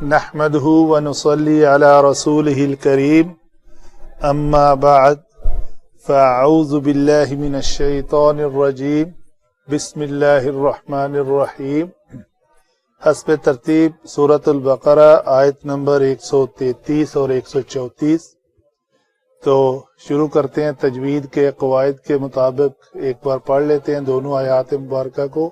نحمده ونصلي على رسوله الكريم اما بعد فاعوذ بالله من الشیطان الرجیم بسم اللہ الرحمن الرحیم۔ حسب ترتیب سورۃ البقرہ آیت نمبر 133 اور 134۔ تو شروع کرتے ہیں تجوید کے قواعد کے مطابق، ایک بار پڑھ لیتے ہیں دونوں آیات مبارکہ کو۔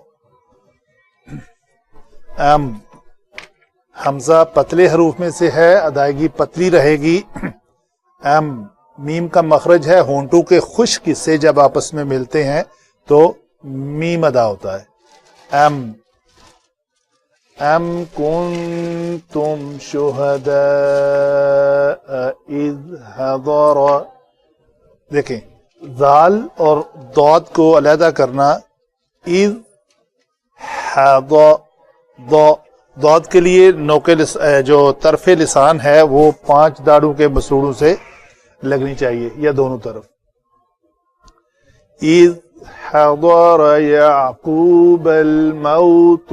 حمزہ پتلے حروف میں سے ہے، ادائیگی پتلی رہے گی۔ میم کا مخرج ہے، ہونٹوں کے خشک حصے جب آپس میں ملتے ہیں تو میم ادا ہوتا ہے۔ ام کنتم شہداء اذ حضر، دیکھیں ذال اور ضاد کو علیحدہ کرنا۔ اذ حضر، ضاد کے لیے نوک جو طرف لسان ہے وہ 5 داڑوں کے مسوڑوں سے لگنی چاہیے، یا دونوں طرف۔ اذ حضر یعقوب الموت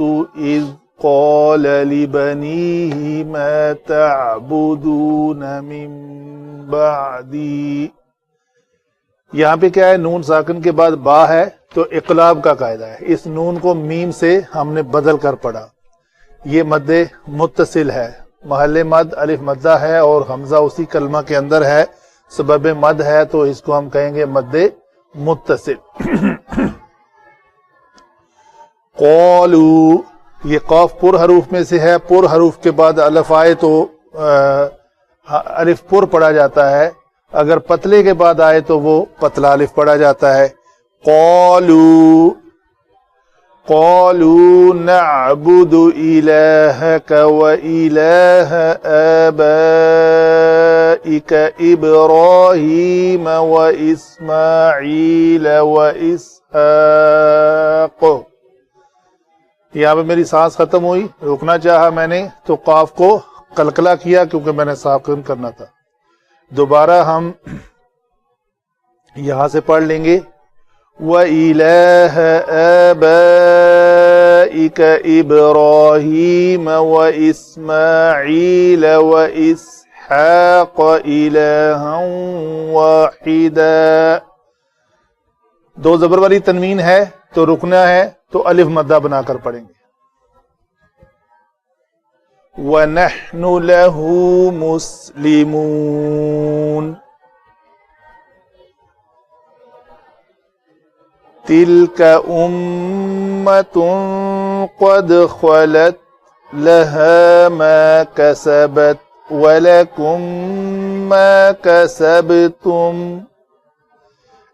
اذ قال لبنیہ ما تعبدون من بعدی۔ یہاں پہ کیا ہے، نون ساکن کے بعد با ہے تو اقلاب کا قاعدہ ہے، اس نون کو میم سے ہم نے بدل کر پڑھا۔ یہ مد متصل ہے، محل مد الف مدہ ہے اور حمزہ اسی کلمہ کے اندر ہے، سبب مد ہے، تو اس کو ہم کہیں گے مد متصل۔ قولو، یہ قاف پر حروف میں سے ہے، پر حروف کے بعد الف آئے تو الف پر پڑھا جاتا ہے، اگر پتلے کے بعد آئے تو وہ پتلا الف پڑھا جاتا ہے۔ قولو قولوا نعبد إلهك وإله آبائك إبراهيم وإسماعيل وإسحاق۔ یہاں پہ میری سانس ختم ہوئی، روکنا چاہا میں نے تو قاف کو قلقلہ کیا کیونکہ میں نے ساکن کرنا تھا۔ دوبارہ ہم یہاں سے پڑھ لیں گے۔ وَإِلَٰهَ آبَائِكَ إِبْرَاهِيمَ وَإِسْمَاعِيلَ وَإِسْحَاقَ إِلَٰهًا وَاحِدًا۔ دو زبر والی تنوین ہے تو رکنا ہے تو الف مدہ بنا کر پڑھیں گے۔ وَنَحْنُ لَهُ مُسْلِمُونَ۔ تلك أمة قد خلت لها ما كسبت ولكم ما كسبتم۔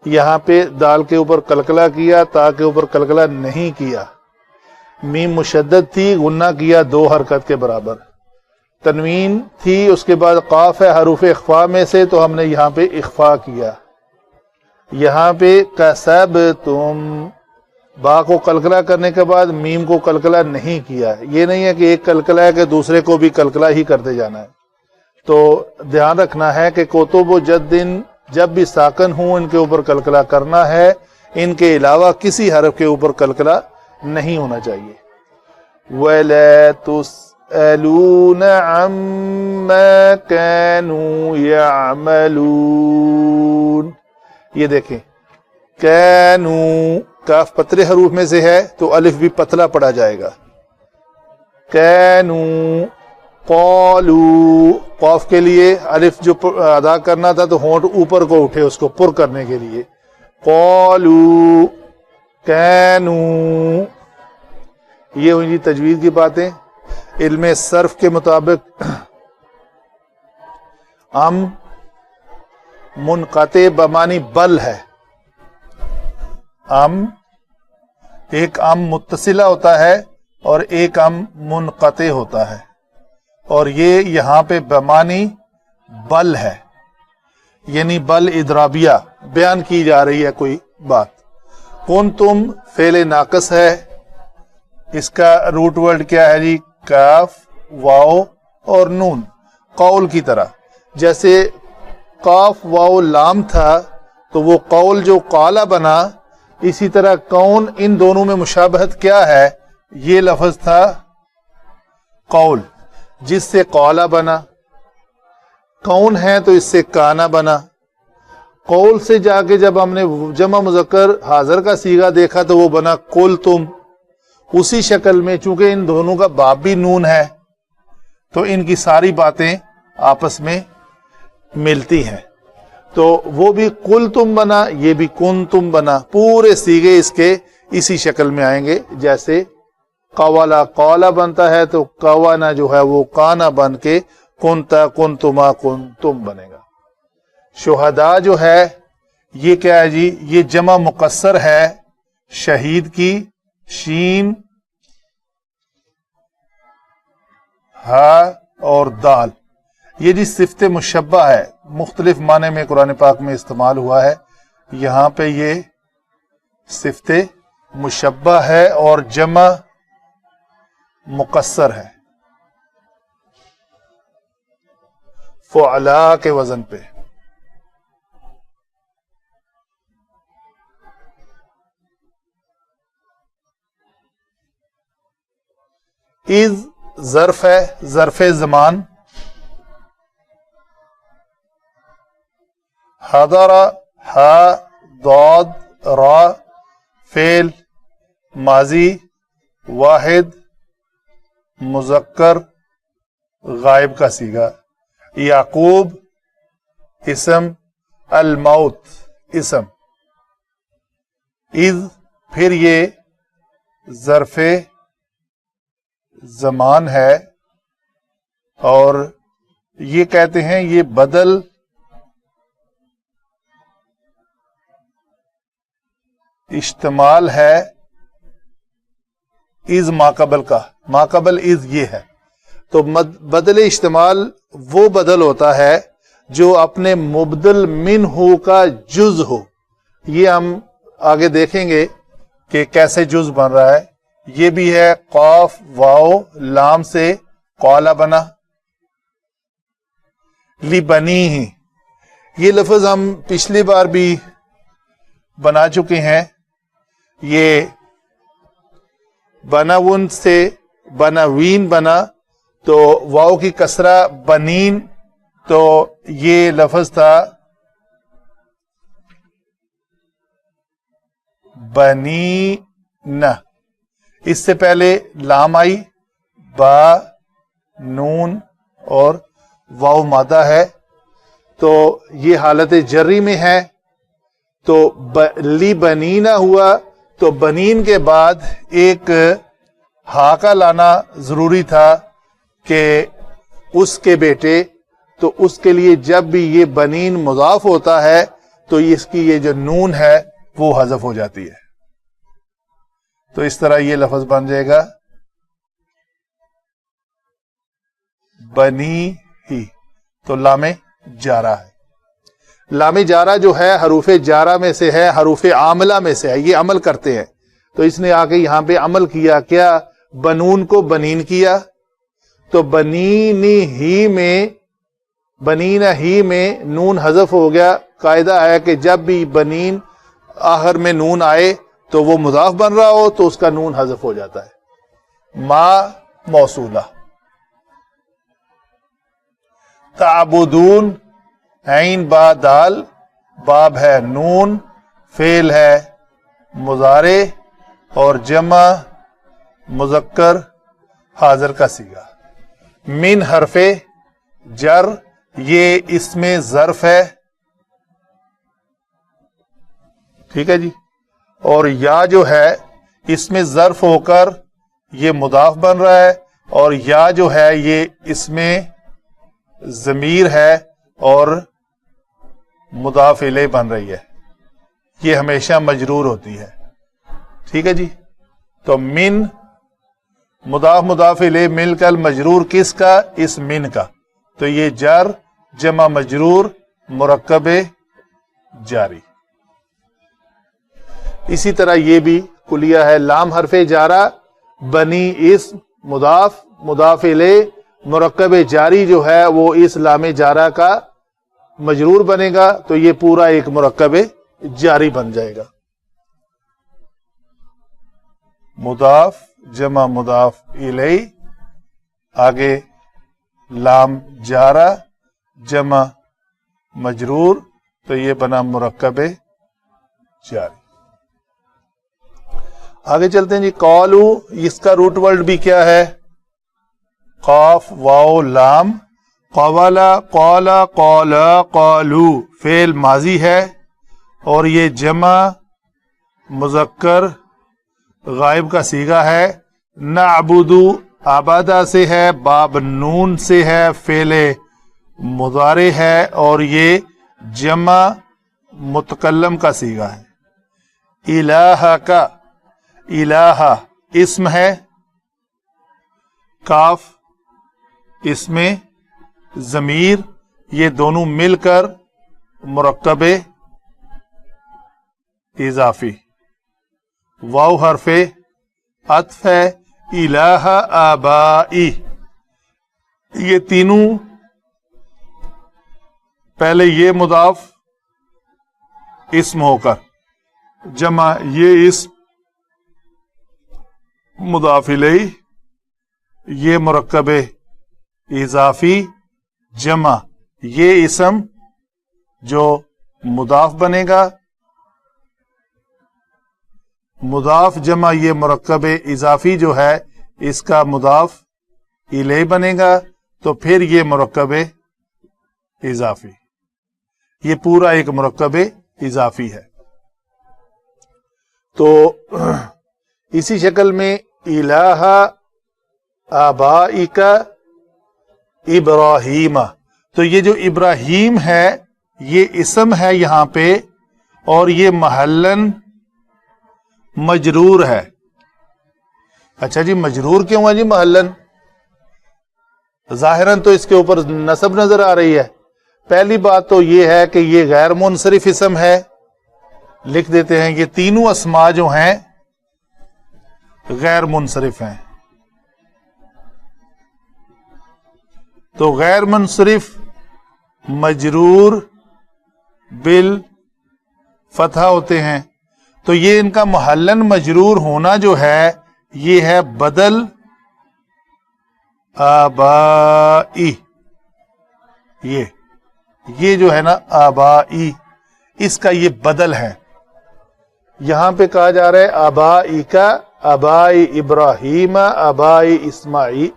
یہاں پہ دال کے اوپر قلقلہ کیا، تا کے اوپر قلقلہ نہیں کیا، میم مشدد تھی، غنہ کیا 2 حرکت کے برابر، تنوین تھی اس کے بعد قاف ہے حروف اخفاء میں سے تو ہم نے یہاں پہ اخفاء کیا۔ یہاں پہ کسبتم، با کو قلقلہ کرنے کے بعد میم کو قلقلہ نہیں کیا، یہ نہیں ہے کہ ایک قلقلہ ہے کہ دوسرے کو بھی قلقلہ ہی کرتے جانا ہے۔ تو دھیان رکھنا ہے کہ کوتب و جدن جب بھی ساکن ہوں ان کے اوپر قلقلہ کرنا ہے، ان کے علاوہ کسی حرف کے اوپر قلقلہ نہیں ہونا چاہیے۔ وَلَا تُسْأَلُونَ عَمَّا كَانُوا يَعْمَلُونَ۔ یہ دیکھیں کینو، کاف پتلے حروف میں سے ہے تو الف بھی پتلا پڑا جائے گا۔ کینو قالو، قاف کے لیے الف جو ادا کرنا تھا تو ہونٹ اوپر کو اٹھے اس کو پر کرنے کے لیے۔ قالو کینو، یہ ہوئی تجوید کی باتیں۔ علم صرف کے مطابق منقطع بمانی بل ہے۔ ایک متصلہ ہوتا ہے اور ایک منقطع ہوتا ہے، اور یہ یہاں پہ بمانی بل ہے، یعنی بل ادرابیہ بیان کی جا رہی ہے کوئی بات۔ کنتم فعل ناقص ہے، اس کا روٹ ورڈ کیا ہے جی؟ کاف، واو اور نون، قول کی طرح۔ جیسے قاف واو لام تھا تو وہ قول جو قالا بنا، اسی طرح کون ان دونوں میں مشابہت کیا ہے؟ یہ لفظ تھا قول، جس سے قولا بنا، کون ہے تو اس سے کانا بنا. قول سے جا کے جب ہم نے جمع مذکر حاضر کا صیغہ دیکھا تو وہ بنا قل تم. اسی شکل میں چونکہ ان دونوں کا باب بھی نون ہے تو ان کی ساری باتیں آپس میں ملتی ہیں، تو وہ بھی قل تم بنا، یہ بھی کن تم بنا. پورے صیغے اس کے اسی شکل میں آئیں گے. جیسے قوالا قولا بنتا ہے تو قوانا جو ہے وہ کانا بن کے کنتا کنتما کنتم بنے گا. شہداء جو ہے یہ کیا ہے جی؟ یہ جمع مقصر ہے شہید کی، شین ہا اور دال. یہ جی صفت مشبہ ہے، مختلف معنی میں قرآن پاک میں استعمال ہوا ہے. یہاں پہ یہ صفت مشبہ ہے اور جمع مقصر ہے فعلا کے وزن پہ. از ظرف ہے، ظرف زمان. حضر ہا ضاد را فعل ماضی واحد مذکر غائب کا صیغہ. یعقوب اسم، الموت اسم. اذ پھر یہ ظرف زمان ہے اور یہ کہتے ہیں یہ بدل اشتمال ہے از ماقبل کا. ماقبل از یہ ہے تو بدل اشتمال وہ بدل ہوتا ہے جو اپنے مبدل من ہو کا جز ہو. یہ ہم آگے دیکھیں گے کہ کیسے جز بن رہا ہے. یہ بھی ہے قاف واو لام سے قولا بنا. لی بنی ہی یہ لفظ ہم پچھلی بار بھی بنا چکے ہیں. یہ بناون سے بناوین بنا تو واو کی کسرہ بنین، تو یہ لفظ تھا بنی نہ. اس سے پہلے لام آئی، با نون اور واو مادہ ہے تو یہ حالت جری میں ہے. تو لی بنینا ہوا تو بنین کے بعد ایک ہا کا لانا ضروری تھا کہ اس کے بیٹے، تو اس کے لیے جب بھی یہ بنین مضاف ہوتا ہے تو اس کی یہ جو نون ہے وہ حذف ہو جاتی ہے. تو اس طرح یہ لفظ بن جائے گا بنی ہی. تو لام جارہ ہے. لام جارہ جو ہے حروف جارہ میں سے ہے، حروف عاملہ میں سے ہے. یہ عمل کرتے ہیں تو اس نے آ کے یہاں پہ عمل کیا. کیا؟ بنون کو بنین کیا. تو بنینی ہی میں، بنینا ہی میں نون حذف ہو گیا. قاعدہ ہے کہ جب بھی بنین آخر میں نون آئے تو وہ مضاف بن رہا ہو تو اس کا نون حذف ہو جاتا ہے. ما موصولہ. تعبدون عین با دال، باب ہے نون، فعل ہے مضارع اور جمع مذکر حاضر کا صیغہ. من حرف جر یہ اس میں ظرف ہے، ٹھیک ہے جی. اور یا جو ہے اس میں ظرف ہو کر یہ مضاف بن رہا ہے اور یا جو ہے یہ اس میں ضمیر ہے اور مضاف الیہ بن رہی ہے. یہ ہمیشہ مجرور ہوتی ہے، ٹھیک ہے جی. تو من مضاف مضاف الیہ مل کر مجرور کس کا؟ اس من کا. تو یہ جر جمع مجرور مرکب جاری. اسی طرح یہ بھی کلیہ ہے. لام حرف جارہ بنی اسم مضاف مضاف الیہ مرکب جاری جو ہے وہ اس لام جارہ کا مجرور بنے گا تو یہ پورا ایک مرکب جاری بن جائے گا. مضاف جمع مضاف الیہ آگے لام جارہ جمع مجرور، تو یہ بنا مرکب جاری۔ آگے چلتے ہیں جی، قالو، اس کا روٹ ورڈ بھی کیا ہے؟ قاف واو لام، قولا قولا قولا قالو، فعل ماضی ہے اور یہ جمع مذکر غائب کا صیغہ ہے۔ نعبدو عبادہ سے ہے، باب نون سے ہے، فعل مضارع ہے اور یہ جمع متکلم کا صیغہ ہے۔ الہ کا، الہ اسم ہے، کاف اس میں ضمیر، یہ دونوں مل کر مرکب اضافی۔ واو حرف عطف ہے، الہ آبائی، یہ تینوں پہلے یہ مضاف اسم ہو کر جمع یہ اسم مضاف الیہ، یہ مرکب اضافی جمع یہ اسم جو مضاف بنے گا، مضاف جمع یہ مرکب اضافی جو ہے اس کا مضاف الیہ بنے گا، تو پھر یہ مرکب اضافی، یہ پورا ایک مرکب اضافی ہے۔ تو اسی شکل میں الہ آبائک ابراہیم، تو یہ جو ابراہیم ہے یہ اسم ہے یہاں پہ اور یہ محلن مجرور ہے۔ اچھا جی، مجرور کیوں ہے جی محلن؟ ظاہراً تو اس کے اوپر نصب نظر آ رہی ہے۔ پہلی بات تو یہ ہے کہ یہ غیر منصرف اسم ہے، لکھ دیتے ہیں یہ تینوں اسماء جو ہیں غیر منصرف ہیں، تو غیر منصرف مجرور بالفتحہ ہوتے ہیں، تو یہ ان کا محلن مجرور ہونا جو ہے یہ ہے بدل آبائی، یہ جو ہے نا آبائی، اس کا یہ بدل ہے۔ یہاں پہ کہا جا رہا ہے آبائی کا، آبائی ابراہیم، آبائی اسماعیل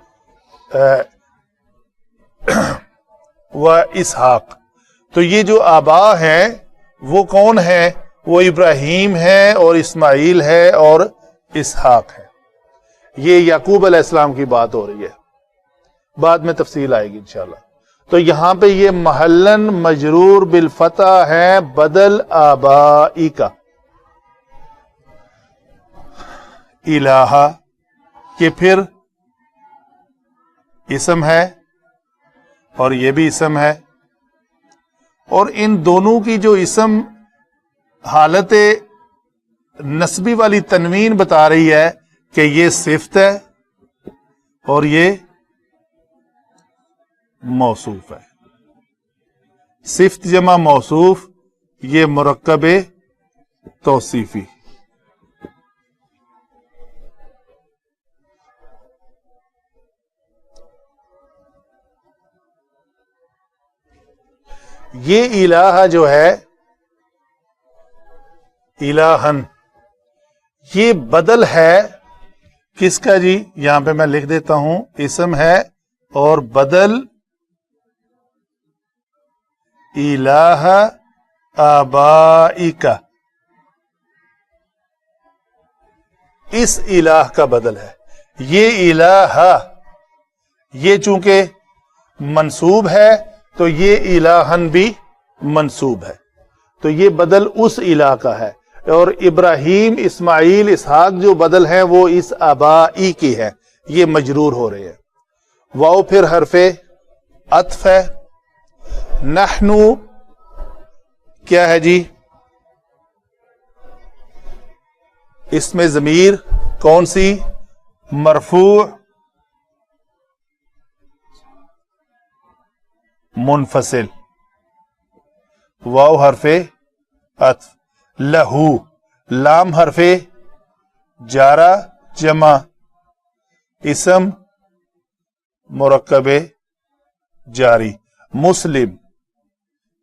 و اسحاق، تو یہ جو آبا ہے وہ کون ہے؟ وہ ابراہیم ہے اور اسماعیل ہے اور اسحاق ہے۔ یہ یعقوب علیہ السلام کی بات ہو رہی ہے، بعد میں تفصیل آئے گی انشاءاللہ۔ تو یہاں پہ یہ محلن مجرور بالفتح ہے بدل آبائی کا۔ الہ یہ پھر اسم ہے اور یہ بھی اسم ہے، اور ان دونوں کی جو اسم حالت نسبی والی تنوین بتا رہی ہے کہ یہ صفت ہے اور یہ موصوف ہے۔ صفت جمع موصوف، یہ مرکب توصیفی۔ یہ الہ جو ہے الہن، یہ بدل ہے کس کا جی؟ یہاں پہ میں لکھ دیتا ہوں، اسم ہے اور بدل الہ آبائی کا، اس الہ کا بدل ہے۔ یہ الہ، یہ چونکہ منصوب ہے تو یہ الہن بھی منصوب ہے، تو یہ بدل اس الہ کا ہے، اور ابراہیم اسماعیل اسحاق جو بدل ہے وہ اس آبائی کی ہے، یہ مجرور ہو رہے ہیں۔ واو پھر حرف عطف ہے۔ نحنو کیا ہے جی؟ اس میں ضمیر کون سی؟ مرفوع منفصل، واو حرف عطف۔ لہو لام حرف جارہ جمع اسم مرکب جاری. مسلم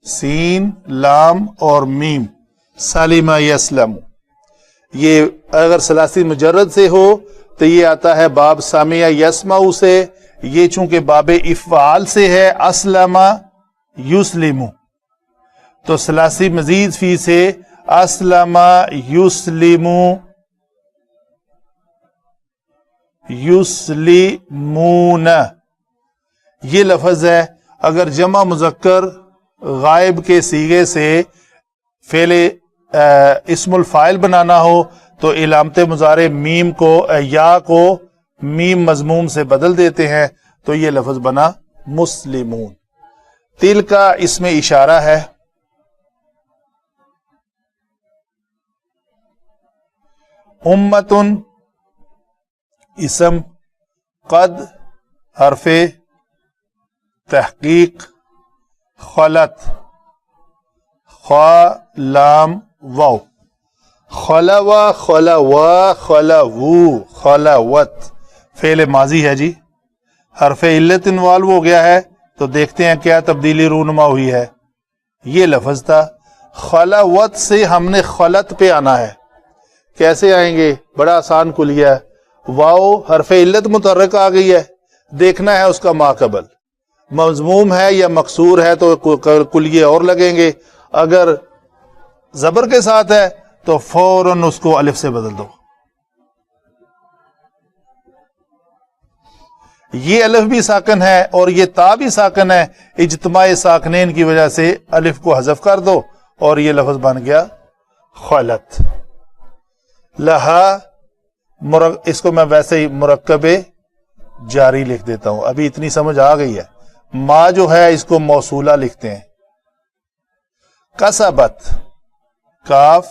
سین لام اور میم سلم یسلم. یہ اگر ثلاثی مجرد سے ہو تو یہ آتا ہے باب سامع یسمع سے. یہ چونکہ باب افعال سے ہے اسلم یسلم تو ثلاثی مزید فی سے اسلم یسلم یسلمون یہ لفظ ہے. اگر جمع مذکر غائب کے صیغے سے فعل اسم الفاعل بنانا ہو تو علامت مضارع میم کو یا کو میم مضموم سے بدل دیتے ہیں تو یہ لفظ بنا مسلمون. تل کا اس میں اشارہ ہے. امتن اسم قد حرف تحقیق خلت خا لام واو خلوا خلوا خلوو خلوت فعل ماضی ہے جی. حرف علت انوالو ہو گیا ہے تو دیکھتے ہیں کیا تبدیلی رونما ہوئی ہے. یہ لفظ تھا خلوت سے ہم نے خلط پہ آنا ہے. کیسے آئیں گے؟ بڑا آسان کلیہ ہے. واو حرف علت متحرک آ گئی ہے, دیکھنا ہے اس کا ماقبل مضموم ہے یا مکسور ہے تو کلیے اور لگیں گے. اگر زبر کے ساتھ ہے تو فوراً اس کو الف سے بدل دو. یہ الف بھی ساکن ہے اور یہ تا بھی ساکن ہے. اجتماع ساکنین کی وجہ سے الف کو حذف کر دو اور یہ لفظ بن گیا خلط. لہا اس کو میں ویسے ہی مرکب جاری لکھ دیتا ہوں. ابھی اتنی سمجھ آ گئی ہے. ما جو ہے اس کو موصولہ لکھتے ہیں. کسبت کاف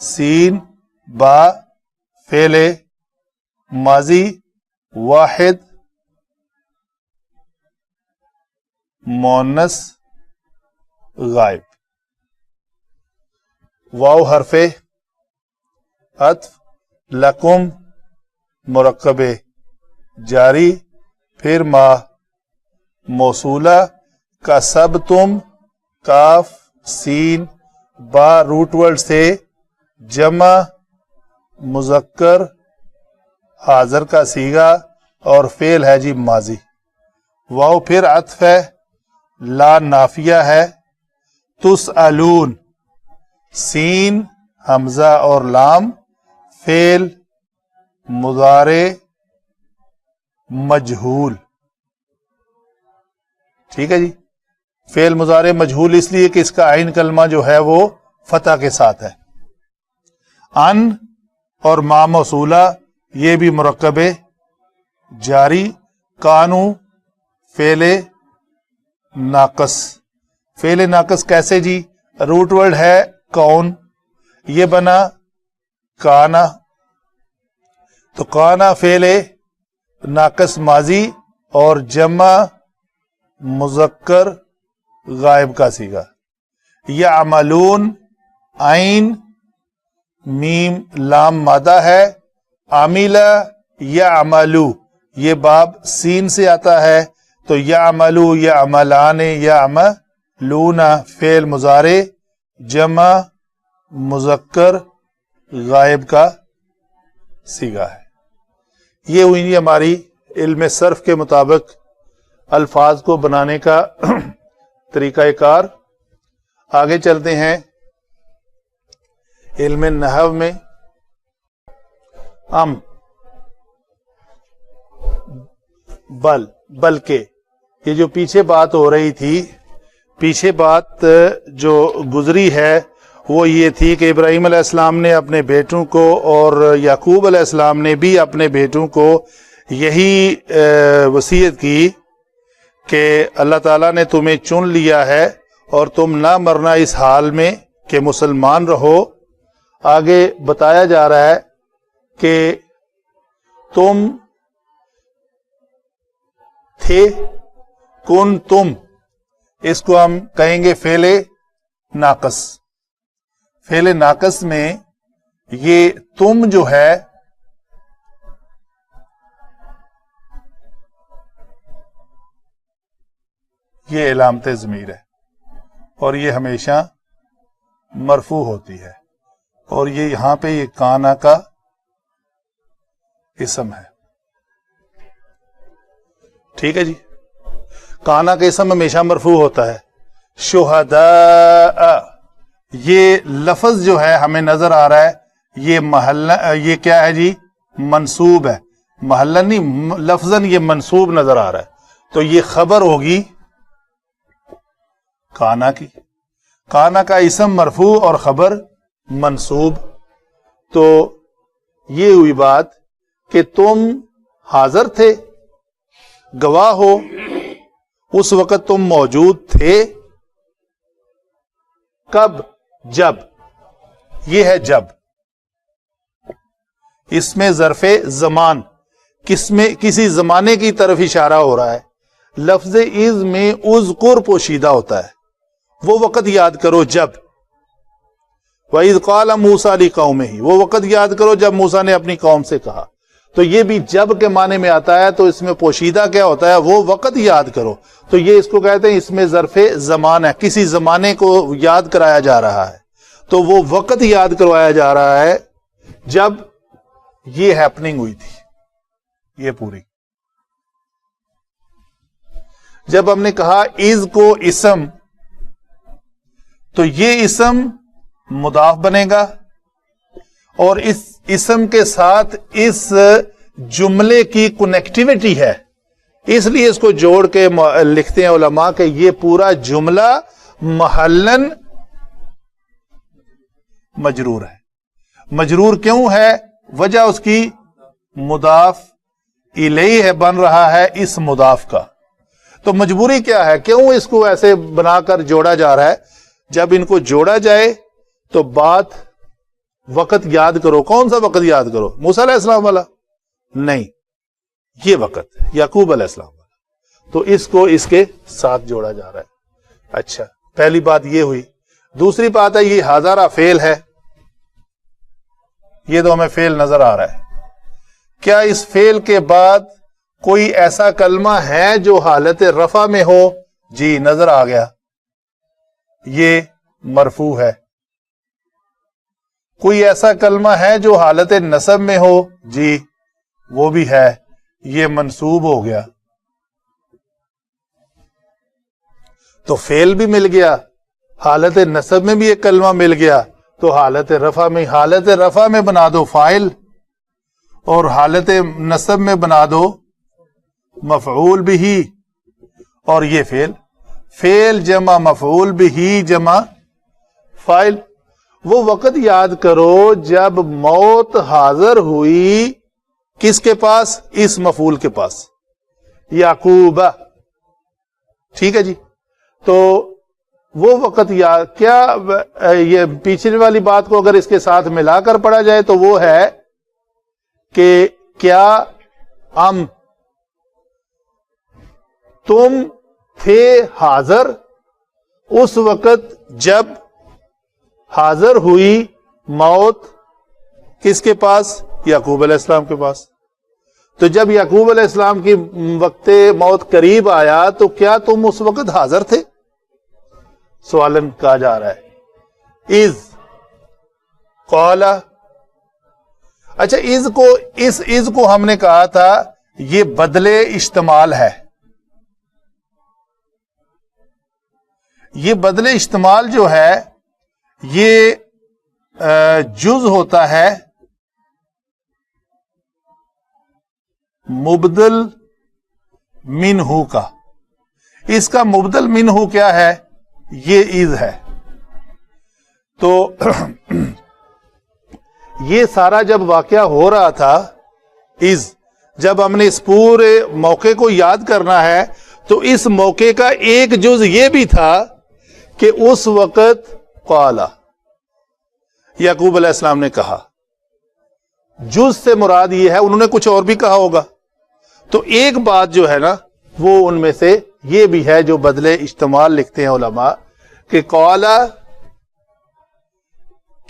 سین با فعل ماضی واحد مؤنث غائب. واو حرف عطف لکم مرکب جاری پھر ما موصولہ کسبتم کاف سین با روٹ ورڈ سے جمع مذکر حاضر کا صیغہ اور فعل ہے جی ماضی. واو پھر عطف ہے. لا نافیہ ہے. تسألون سین حمزہ اور لام فعل مضارع مجہول. ٹھیک ہے جی. فعل مضارع مجہول اس لیے کہ اس کا عین کلمہ جو ہے وہ فتح کے ساتھ ہے. ان اور ما موصولہ یہ بھی مرکب جاری. کانو فعل ناقص. فعل ناقص کیسے جی؟ روٹ ورڈ ہے کون, یہ بنا کانا تو کانا فعل ناقص ماضی اور جمع مذکر غائب کا صیغہ. یعملون عین میم لام مادہ ہے. عاملہ یعملو یہ باب سین سے آتا ہے تو یعملو یعملان یعملون فعل مضارع جمع مذکر غائب کا صیغہ ہے. یہ ہوئی ہماری علم صرف کے مطابق الفاظ کو بنانے کا طریقہ کار. آگے چلتے ہیں علم نحو میں. بلکہ یہ جو پیچھے بات ہو رہی تھی, پیچھے بات جو گزری ہے وہ یہ تھی کہ ابراہیم علیہ السلام نے اپنے بیٹوں کو اور یعقوب علیہ السلام نے بھی اپنے بیٹوں کو یہی وصیت کی کہ اللہ تعالیٰ نے تمہیں چن لیا ہے اور تم نہ مرنا اس حال میں کہ مسلمان رہو. آگے بتایا جا رہا ہے کہ تم تھے, کن تم, اس کو ہم کہیں گے فعل ناقص. فعل ناقص میں یہ تم جو ہے یہ علامت ضمیر ہے اور یہ ہمیشہ مرفوع ہوتی ہے، اور یہ یہاں پہ یہ کانا کا اسم ہے. ٹھیک ہے جی، کانا کا اسم ہمیشہ مرفوع ہوتا ہے. شہداء، یہ لفظ جو ہے ہمیں نظر آ رہا ہے، یہ محلہ، یہ کیا ہے جی؟ منصوب ہے. محلہ نہیں، لفظاً یہ منصوب نظر آ رہا ہے، تو یہ خبر ہوگی کانا کی. کانا کا اسم مرفوع اور خبر منصوب. تو یہ ہوئی بات کہ تم حاضر تھے، گواہ ہو، اس وقت تم موجود تھے. کب؟ جب. یہ ہے جب. اس میں ظرف زمان کسی زمانے کی طرف اشارہ ہو رہا ہے. لفظ اذ میں اذکر پوشیدہ ہوتا ہے، وہ وقت یاد کرو جب. وَإِذْ قَالَ مُوسَىٰ لِقَوْمِهِ، وہ وقت یاد کرو جب موسیٰ نے اپنی قوم سے کہا. تو یہ بھی جب کے معنی میں آتا ہے، تو اس میں پوشیدہ کیا ہوتا ہے؟ وہ وقت یاد کرو. تو یہ اس کو کہتے ہیں، اس میں ظرف زمان ہے، کسی زمانے کو یاد کرایا جا رہا ہے. تو وہ وقت یاد کروایا جا رہا ہے جب یہ ہیپننگ ہوئی تھی. یہ پوری جب ہم نے کہا از کو اسم، تو یہ اسم مضاف بنے گا، اور اس اسم کے ساتھ اس جملے کی کنیکٹیوٹی ہے، اس لیے اس کو جوڑ کے لکھتے ہیں علماء کہ یہ پورا جملہ محلن مجرور ہے. مجرور کیوں ہے؟ وجہ اس کی مضاف الیہ ہے، بن رہا ہے اس مضاف کا. تو مجبوری کیا ہے؟ کیوں اس کو ایسے بنا کر جوڑا جا رہا ہے؟ جب ان کو جوڑا جائے تو بات وقت یاد کرو. کون سا وقت یاد کرو؟ موسیٰ علیہ السلام والا نہیں، یہ وقت یعقوب علیہ السلام والا. تو اس کو اس کے ساتھ جوڑا جا رہا ہے. اچھا، پہلی بات یہ ہوئی. دوسری بات ہے، یہ حاضرہ فعل ہے، یہ تو ہمیں فعل نظر آ رہا ہے. کیا اس فعل کے بعد کوئی ایسا کلمہ ہے جو حالت رفع میں ہو؟ جی نظر آ گیا، یہ مرفوع ہے. کوئی ایسا کلمہ ہے جو حالت نصب میں ہو؟ جی وہ بھی ہے، یہ منصوب ہو گیا. تو فعل بھی مل گیا، حالت نصب میں بھی ایک کلمہ مل گیا. تو حالت رفع میں بنا دو فاعل، اور حالت نصب میں بنا دو مفعول بھی، اور یہ فعل جمع مفعول بھی جمع فاعل. وہ وقت یاد کرو جب موت حاضر ہوئی کس کے پاس؟ اس مفعول کے پاس، یعقوب. ٹھیک ہے جی. تو وہ وقت یاد، کیا یہ پیچھے والی بات کو اگر اس کے ساتھ ملا کر پڑھا جائے تو وہ ہے کہ کیا تم تھے حاضر اس وقت جب حاضر ہوئی موت کس کے پاس؟ یعقوب علیہ السلام کے پاس. تو جب یعقوب علیہ السلام کی وقت موت قریب آیا تو کیا تم اس وقت حاضر تھے؟ سوالن کہا جا رہا ہے. از قال. اچھا، اس کو ہم نے کہا تھا یہ بدلے اشتمال ہے. یہ بدلے اشتمال جو ہے یہ جز ہوتا ہے مبدل منہ کا. اس کا مبدل منہ کیا ہے؟ یہ از ہے. تو یہ سارا جب واقعہ ہو رہا تھا، جب ہم نے اس پورے موقع کو یاد کرنا ہے تو اس موقع کا ایک جز یہ بھی تھا کہ اس وقت قال یعقوب علیہ السلام نے کہا. جز سے مراد یہ ہے، انہوں نے کچھ اور بھی کہا ہوگا. تو ایک بات جو ہے نا وہ ان میں سے یہ بھی ہے جو بدلے اشتمال لکھتے ہیں علماء کہ قال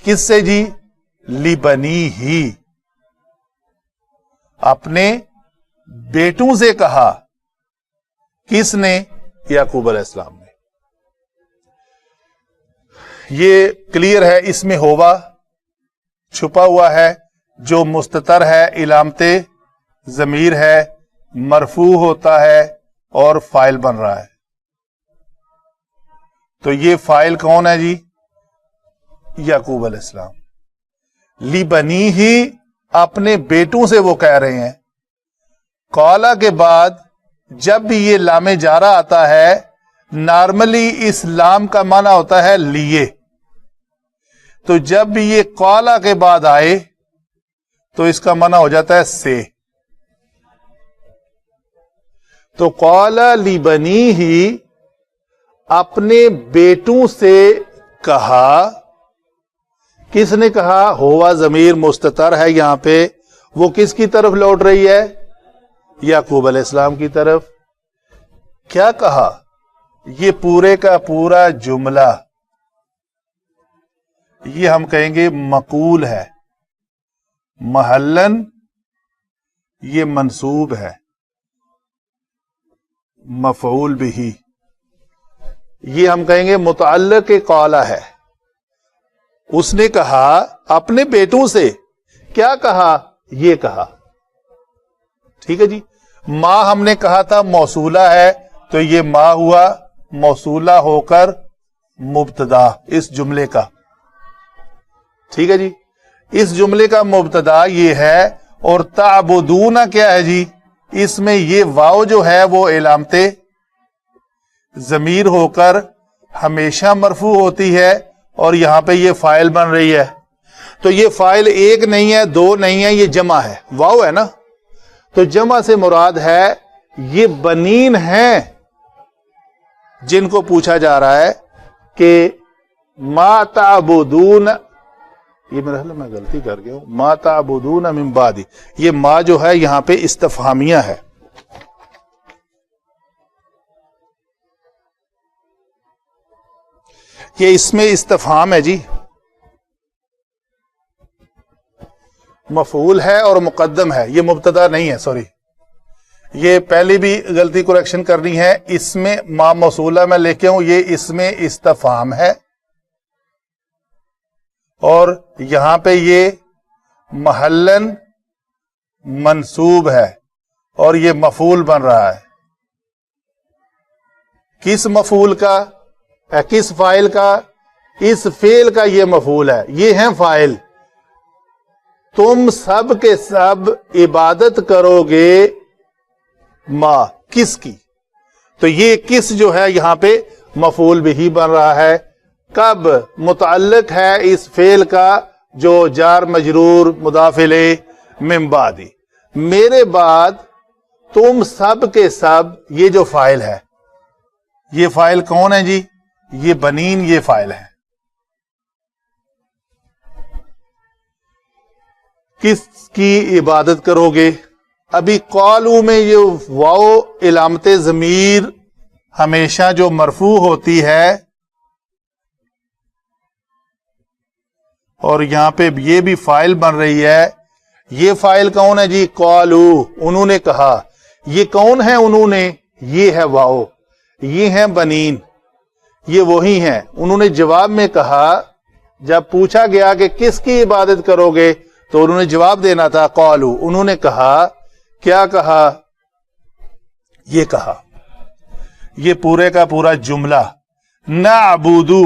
کس سے جی؟ لبنی ہی، اپنے بیٹوں سے کہا. کس نے؟ یعقوب علیہ السلام نے. یہ کلیئر ہے. اس میں ہوا چھپا ہوا ہے جو مستتر ہے, علامت ضمیر ہے, مرفوع ہوتا ہے اور فاعل بن رہا ہے. تو یہ فاعل کون ہے جی؟ یعقوب علیہ السلام. لبنی ہی اپنے بیٹوں سے وہ کہہ رہے ہیں. قالا کے بعد جب بھی یہ لام جارہ آتا ہے, نارملی اس لام کا معنی ہوتا ہے لیے. تو جب بھی یہ قالا کے بعد آئے تو اس کا معنی ہو جاتا ہے سے. تو قالا لبنی ہی اپنے بیٹوں سے کہا. کس نے کہا؟ ہوا ضمیر مستتر ہے یہاں پہ, وہ کس کی طرف لوٹ رہی ہے؟ یعقوب علیہ السلام کی طرف. کیا کہا؟ یہ پورے کا پورا جملہ یہ ہم کہیں گے مقول ہے. محلن یہ منصوب ہے, مفعول بھی. یہ ہم کہیں گے متعلق قالا ہے. اس نے کہا اپنے بیٹوں سے. کیا کہا؟ یہ کہا. ٹھیک ہے جی. ما ہم نے کہا تھا موصولہ ہے, تو یہ ما ہوا موصولہ ہو کر مبتدا اس جملے کا. ٹھیک ہے جی. اس جملے کا مبتدا یہ ہے. اور تعبدون کیا ہے جی؟ اس میں یہ واو جو ہے وہ علامت ضمیر ہو کر ہمیشہ مرفوع ہوتی ہے, اور یہاں پہ یہ فاعل بن رہی ہے. تو یہ فاعل ایک نہیں ہے, دو نہیں ہے, یہ جمع ہے. واو ہے نا, تو جمع سے مراد ہے یہ بنین ہیں جن کو پوچھا جا رہا ہے کہ ما تعبدون. یہ میرا خیال میں غلطی کر گیا ہوں. ما تعبدون من بعدی, یہ ما جو ہے یہاں پہ استفہامیہ ہے. یہ اس میں استفہام ہے جی, مفعول ہے اور مقدم ہے, یہ مبتدا نہیں ہے. سوری, یہ پہلی بھی غلطی کریکشن کرنی ہے. اس میں ما موصولہ میں لے کے ہوں, یہ اس میں استفہام ہے, اور یہاں پہ یہ محلن منصوب ہے, اور یہ مفعول بن رہا ہے. کس مفعول کا؟ کس فاعل کا؟ اس فعل کا یہ مفعول ہے. یہ ہیں فاعل. تم سب کے سب عبادت کرو گے ما, کس کی؟ تو یہ کس جو ہے یہاں پہ مفعول بھی بن رہا ہے. کب؟ متعلق ہے اس فعل کا جو جار مجرور مضاف الیہ من بعدی. میرے بعد تم سب کے سب, یہ جو فاعل ہے, یہ فاعل کون ہے جی؟ یہ بنین, یہ فاعل ہے. کس کی عبادت کرو گے؟ ابھی قالو میں یہ واو علامت ضمیر ہمیشہ جو مرفوع ہوتی ہے, اور یہاں پہ یہ بھی فاعل بن رہی ہے. یہ فاعل کون ہے جی؟ قالو, انہوں نے کہا. یہ کون ہے انہوں نے؟ یہ ہے واو. یہ ہیں بنین, یہ وہی ہیں. انہوں نے جواب میں کہا, جب پوچھا گیا کہ کس کی عبادت کرو گے تو انہوں نے جواب دینا تھا قالو. انہوں نے کہا. کیا کہا؟ یہ کہا. یہ پورے کا پورا جملہ نعبدو.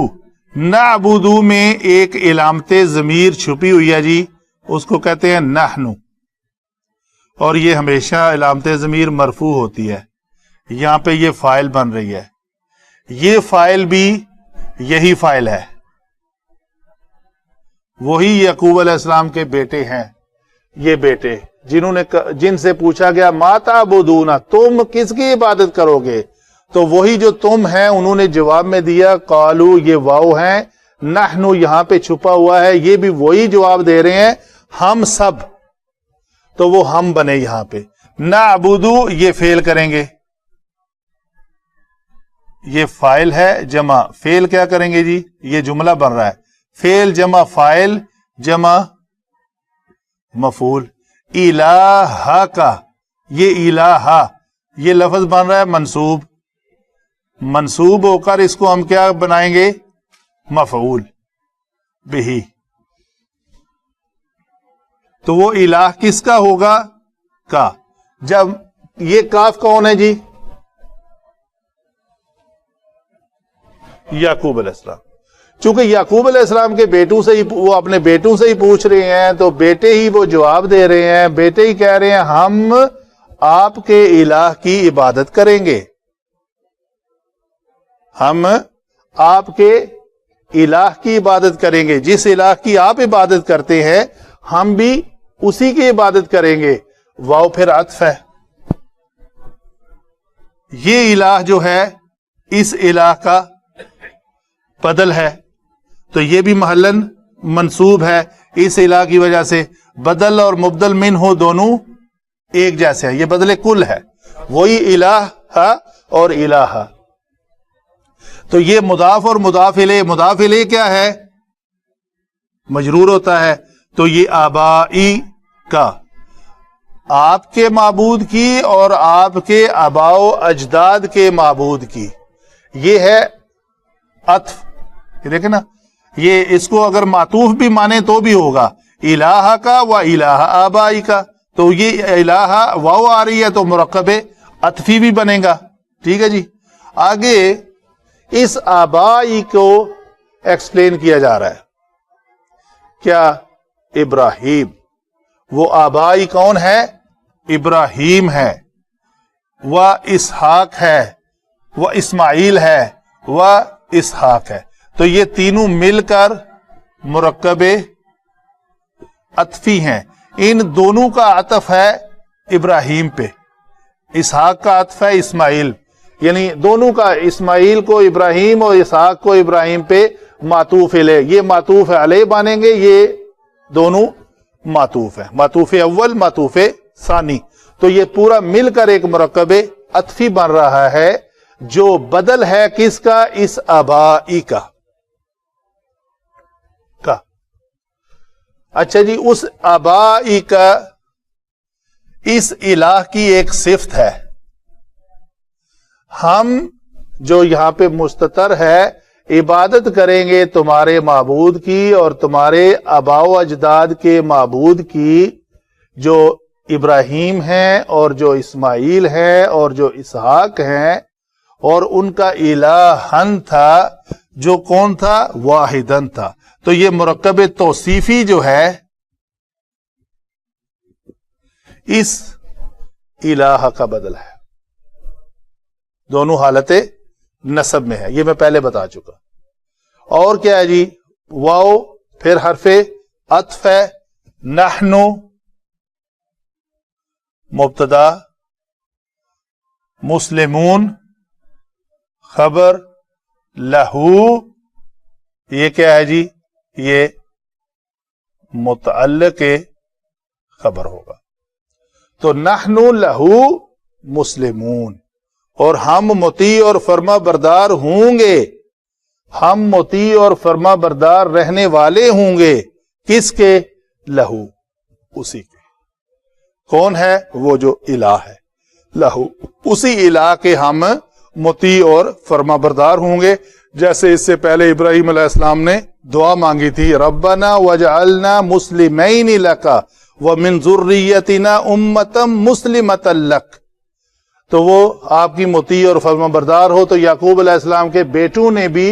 نعبدو میں ایک علامت ضمیر چھپی ہوئی ہے جی, اس کو کہتے ہیں نحنو, اور یہ ہمیشہ علامت ضمیر مرفوع ہوتی ہے. یہاں پہ یہ فاعل بن رہی ہے. یہ فاعل بھی یہی فاعل ہے, وہی یعقوب علیہ السلام کے بیٹے ہیں. یہ بیٹے جن سے پوچھا گیا ما تعبدون, تم کس کی عبادت کرو گے, تو وہی جو تم ہیں انہوں نے جواب میں دیا قالو, یہ واو ہیں. نحنو یہاں پہ چھپا ہوا ہے, یہ بھی وہی جواب دے رہے ہیں ہم سب, تو وہ ہم بنے یہاں پہ. نعبدو یہ فعل کریں گے, یہ فاعل ہے جمع. فعل کیا کریں گے جی؟ یہ جملہ بن رہا ہے. فعل جمع فاعل جمع مفعول. الہ کا, یہ الہ, یہ لفظ بن رہا ہے منصوب. منصوب ہو کر اس کو ہم کیا بنائیں گے؟ مفعول بہی. تو وہ الہ کس کا ہوگا؟ کا. جب یہ کاف کون ہے جی؟ یعقوب علیہ السلام. چونکہ یعقوب علیہ السلام کے بیٹوں سے ہی وہ اپنے بیٹوں سے ہی پوچھ رہے ہیں تو بیٹے ہی وہ جواب دے رہے ہیں. بیٹے ہی کہہ رہے ہیں ہم آپ کے الہ کی عبادت کریں گے, ہم آپ کے الہ کی عبادت کریں گے. جس الہ کی آپ عبادت کرتے ہیں ہم بھی اسی کی عبادت کریں گے. واو پھر عطف ہے. یہ الہ جو ہے اس الہ کا بدل ہے تو یہ بھی محلن منصوب ہے اس الہ کی وجہ سے. بدل اور مبدل منہ دونوں ایک جیسے ہیں, یہ بدل کل ہے. وہی الہ اور الہ. تو یہ مضاف اور مضاف الیہ. مضاف الیہ کیا ہے؟ مجرور ہوتا ہے. تو یہ آبائی کا, آپ کے معبود کی اور آپ کے آباء و اجداد کے معبود کی, یہ ہے عطف. یہ دیکھیں نا, یہ اس کو اگر معطوف بھی مانے تو بھی ہوگا الہ کا و الہ آبائی کا. تو یہ الہ واو آ رہی ہے تو مرکب عطفی بھی بنے گا. ٹھیک ہے جی. آگے اس آبائی کو ایکسپلین کیا جا رہا ہے. کیا؟ ابراہیم. وہ آبائی کون ہے؟ ابراہیم ہے, و اسحاق ہے, و اسماعیل ہے, و اسحاق ہے. تو یہ تینوں مل کر مرکب عطفی ہیں. ان دونوں کا عطف ہے ابراہیم پہ. اسحاق کا عطف ہے اسماعیل, یعنی دونوں کا, اسماعیل کو ابراہیم اور اسحاق کو ابراہیم پہ معطوف علیہ. یہ معطوف علیہ بانیں گے, یہ دونوں معطوف ہے. معطوف اول معطوف ثانی. تو یہ پورا مل کر ایک مرکب عطفی بن رہا ہے جو بدل ہے کس کا؟ اس آبائی کا. اچھا جی, اس آبائی کا اس الہ کی ایک صفت ہے. ہم جو یہاں پہ مستتر ہے عبادت کریں گے تمہارے معبود کی اور تمہارے آباء و اجداد کے معبود کی, جو ابراہیم ہیں اور جو اسماعیل ہیں اور جو اسحاق ہیں, اور ان کا الہن تھا جو کون تھا؟ واحدن تھا. تو یہ مرکب توصیفی جو ہے اس الہ کا بدل ہے. دونوں حالت نصب میں ہے, یہ میں پہلے بتا چکا. اور کیا ہے جی؟ واو پھر حرف عطف ہے. نحنو مبتدا, مسلمون خبر, لہو یہ کیا ہے جی؟ یہ متعلق خبر ہوگا. تو نحنو لہو مسلمون, اور ہم مطیع اور فرما بردار ہوں گے, ہم مطیع اور فرما بردار رہنے والے ہوں گے. کس کے؟ لہو, اسی کے. کون ہے؟ وہ جو الہ ہے لہو, اسی الہ کے ہم مطیع اور فرما بردار ہوں گے. جیسے اس سے پہلے ابراہیم علیہ السلام نے دعا مانگی تھی, ربنا وجعلنا مسلمین لک ومن ذریتنا امتا مسلمتا لک. تو وہ آپ کی مطیع اور فرما بردار ہو. تو یعقوب علیہ السلام کے بیٹوں نے بھی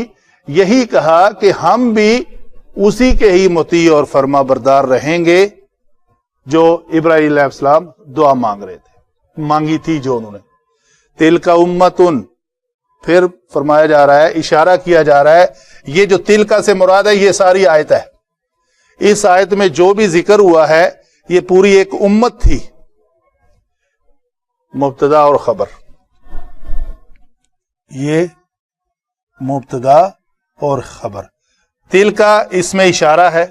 یہی کہا کہ ہم بھی اسی کے ہی مطیع اور فرما بردار رہیں گے جو ابراہیم علیہ السلام دعا مانگ رہے تھے, مانگی تھی جو انہوں نے. تلک امتن, پھر فرمایا جا رہا ہے, اشارہ کیا جا رہا ہے, یہ جو تلک سے مراد ہے یہ ساری آیت ہے. اس آیت میں جو بھی ذکر ہوا ہے یہ پوری ایک امت تھی. مبتدا اور خبر, یہ مبتدا اور خبر. تلک اس میں اشارہ ہے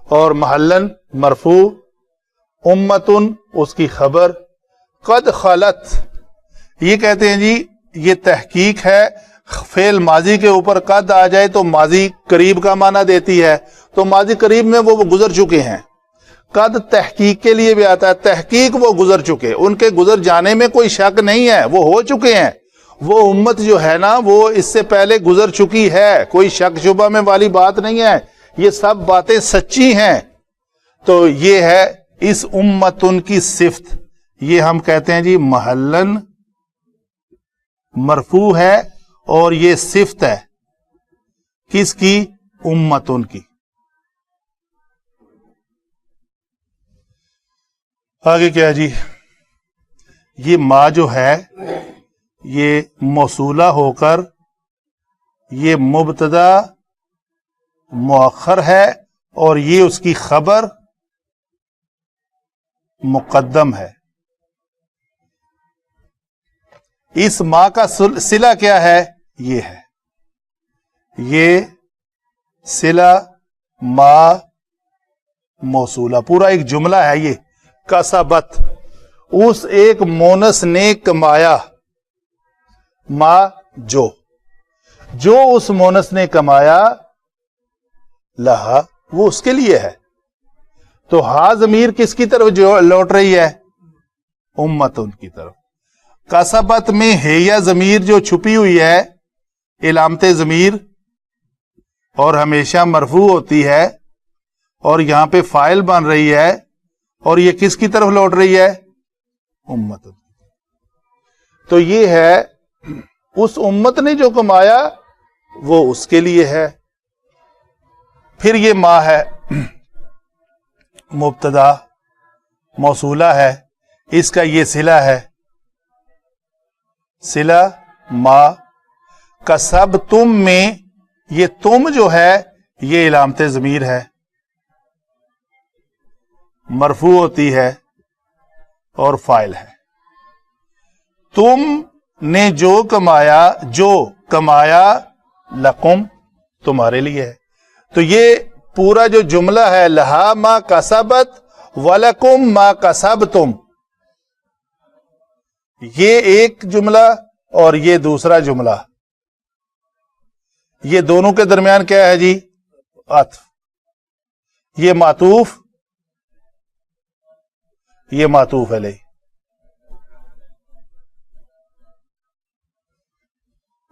اور محلن مرفوع, امتن اس کی خبر. قد خلت, یہ کہتے ہیں جی یہ تحقیق ہے. فعل ماضی کے اوپر قد آ جائے تو ماضی قریب کا معنی دیتی ہے, تو ماضی قریب میں وہ گزر چکے ہیں. قد تحقیق کے لیے بھی آتا ہے, تحقیق وہ گزر چکے, ان کے گزر جانے میں کوئی شک نہیں ہے, وہ ہو چکے ہیں. وہ امت جو ہے نا وہ اس سے پہلے گزر چکی ہے، کوئی شک شبہ میں والی بات نہیں ہے، یہ سب باتیں سچی ہیں. تو یہ ہے اس امتن کی صفت، یہ ہم کہتے ہیں جی محلن مرفوع ہے، اور یہ صفت ہے کس کی؟ امتن کی. آگے کیا جی؟ یہ ما جو ہے یہ موصولہ ہو کر یہ مبتدا مؤخر ہے، اور یہ اس کی خبر مقدم ہے. اس ما کا صلہ کیا ہے؟ یہ ہے، یہ صلہ ما موصولہ پورا ایک جملہ ہے. یہ کسبت، اس ایک مونس نے کمایا، ما جو اس مونس نے کمایا، لہا وہ اس کے لیے ہے. تو ہا ضمیر کس کی طرف جو لوٹ رہی ہے؟ امتن کی طرف. کسبت میں ہیا ضمیر جو چھپی ہوئی ہے علامت ضمیر اور ہمیشہ مرفوع ہوتی ہے، اور یہاں پہ فاعل بن رہی ہے، اور یہ کس کی طرف لوٹ رہی ہے؟ امت. تو یہ ہے اس امت نے جو کمایا وہ اس کے لیے ہے. پھر یہ ما ہے، مبتدا موصولہ ہے، اس کا یہ صلہ ہے، صلہ ما. کسب تم میں یہ تم جو ہے یہ علامت ضمیر ہے، مرفوع ہوتی ہے اور فاعل ہے. تم نے جو کمایا لکم تمہارے لیے ہے. تو یہ پورا جو جملہ ہے لہا ما کسبت ولکم ما کسبتم، یہ ایک جملہ اور یہ دوسرا جملہ، یہ دونوں کے درمیان کیا ہے جی؟ عطف. یہ معطوف، یہ معطوف علیہ.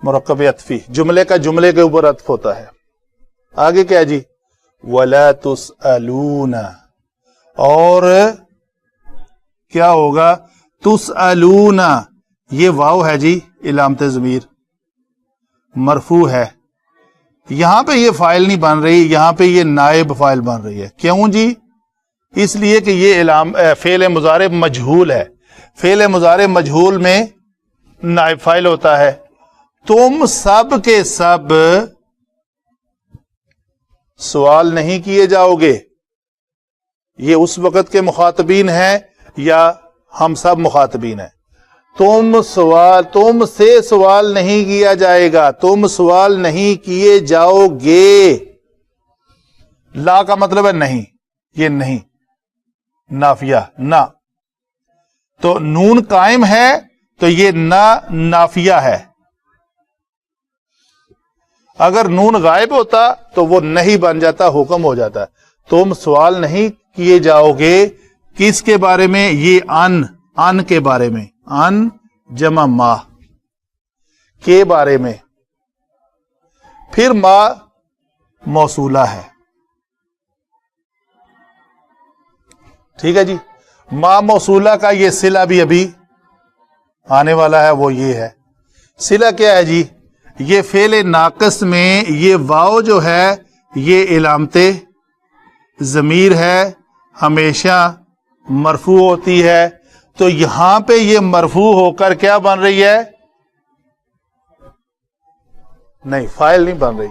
مرکب عطفی، جملے کا جملے کے اوپر عطف ہوتا ہے. آگے کیا جی؟ وَلَا تُسْأَلُونَ، اور کیا ہوگا؟ تُسْأَلُونَ، یہ واو ہے جی علامت ضمیر، مرفوع ہے. یہاں پہ یہ فاعل نہیں بن رہی، یہاں پہ یہ نائب فاعل بن رہی ہے. کیوں جی؟ اس لیے کہ یہ فعل مضارع مجہول ہے. فعل مضارع مجہول میں نائب فاعل ہوتا ہے. تم سب کے سب سوال نہیں کیے جاؤ گے. یہ اس وقت کے مخاطبین ہیں یا ہم سب مخاطبین ہیں؟ تم سے سوال نہیں کیا جائے گا، تم سوال نہیں کیے جاؤ گے. لا کا مطلب ہے نہیں، یہ نہیں نافیہ نہ. تو نون قائم ہے تو یہ نہ نافیہ ہے. اگر نون غائب ہوتا تو وہ نہیں بن جاتا، حکم ہو جاتا. تم سوال نہیں کیے جاؤ گے کس کے بارے میں؟ یہ ان کے بارے میں، ان جمع ما کے بارے میں. پھر ما موصولہ ہے. ٹھیک ہے جی. ما موصولہ کا یہ صلہ بھی ابھی آنے والا ہے، وہ یہ ہے. صلہ کیا ہے جی؟ یہ فعل ناقص میں یہ واو جو ہے یہ علامت ضمیر ہے، ہمیشہ مرفوع ہوتی ہے. تو یہاں پہ یہ مرفوع ہو کر کیا بن رہی ہے؟ نہیں، فاعل نہیں بن رہی.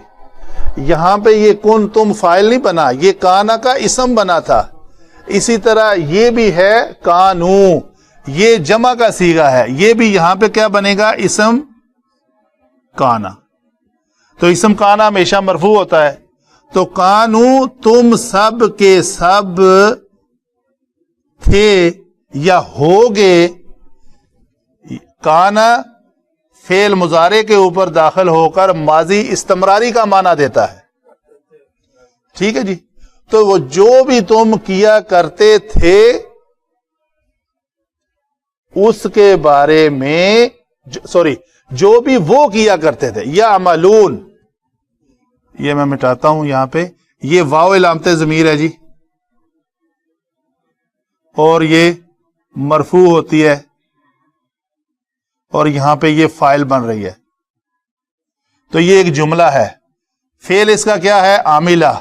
یہاں پہ یہ کن تم فاعل نہیں بنا، یہ کانا کا اسم بنا تھا. اسی طرح یہ بھی ہے کانو، یہ جمع کا صیغہ ہے، یہ بھی یہاں پہ کیا بنے گا؟ اسم کانا. تو اسم کانا ہمیشہ مرفوع ہوتا ہے. تو کانو تم سب کے سب تھے یا ہوگے. کانا فعل مضارع کے اوپر داخل ہو کر ماضی استمراری کا معنی دیتا ہے. ٹھیک ہے جی. تو وہ جو بھی تم کیا کرتے تھے اس کے بارے میں جو بھی وہ کیا کرتے تھے. یعملون یہ میں مٹاتا ہوں یہاں پہ, یہ واو علامت ضمیر ہے جی, اور یہ مرفوع ہوتی ہے, اور یہاں پہ یہ فاعل بن رہی ہے. تو یہ ایک جملہ ہے. فعل اس کا کیا ہے؟ عاملہ.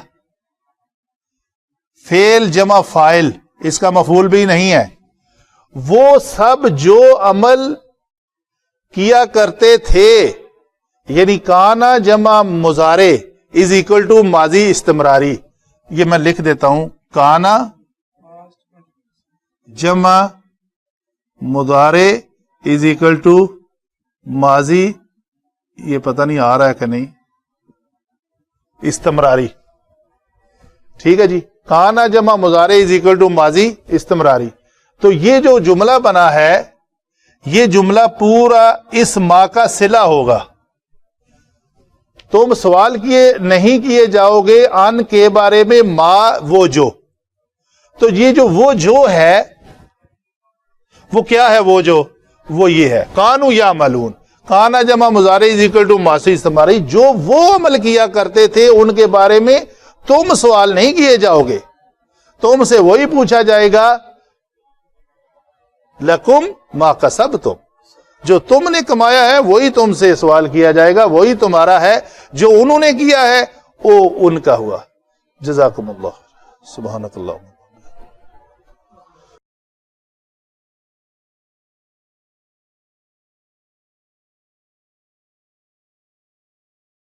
فعل جمع فاعل, اس کا مفعول بھی نہیں ہے. وہ سب جو عمل کیا کرتے تھے, یعنی کانا جمع مضارع از اکول ٹو ماضی استمراری. یہ میں لکھ دیتا ہوں, کانا جمع مضارع از اکول ٹو ماضی, یہ پتہ نہیں آ رہا ہے کہ نہیں, استمراری. ٹھیک ہے جی, کانا جمع مضارع از اکول ٹو ماضی استمراری. تو یہ جو جملہ بنا ہے, یہ جملہ پورا اس ما کا صلہ ہوگا. تم سوال نہیں کیے جاؤ گے ان کے بارے میں ما وہ جو. تو یہ جو وہ جو ہے وہ کیا ہے؟ وہ جو وہ یہ ہے کانو یعملون. کانا جمع مضارع از اکول ٹو ماضی استمراری. جو وہ عمل کیا کرتے تھے ان کے بارے میں تم سوال نہیں کیے جاؤ گے, تم سے وہی پوچھا جائے گا لکم ما کسبتم. جو تم نے کمایا ہے وہی تم سے سوال کیا جائے گا, وہی تمہارا ہے. جو انہوں نے کیا ہے وہ ان کا ہوا. جزاکم اللہ. سبحانک اللہ.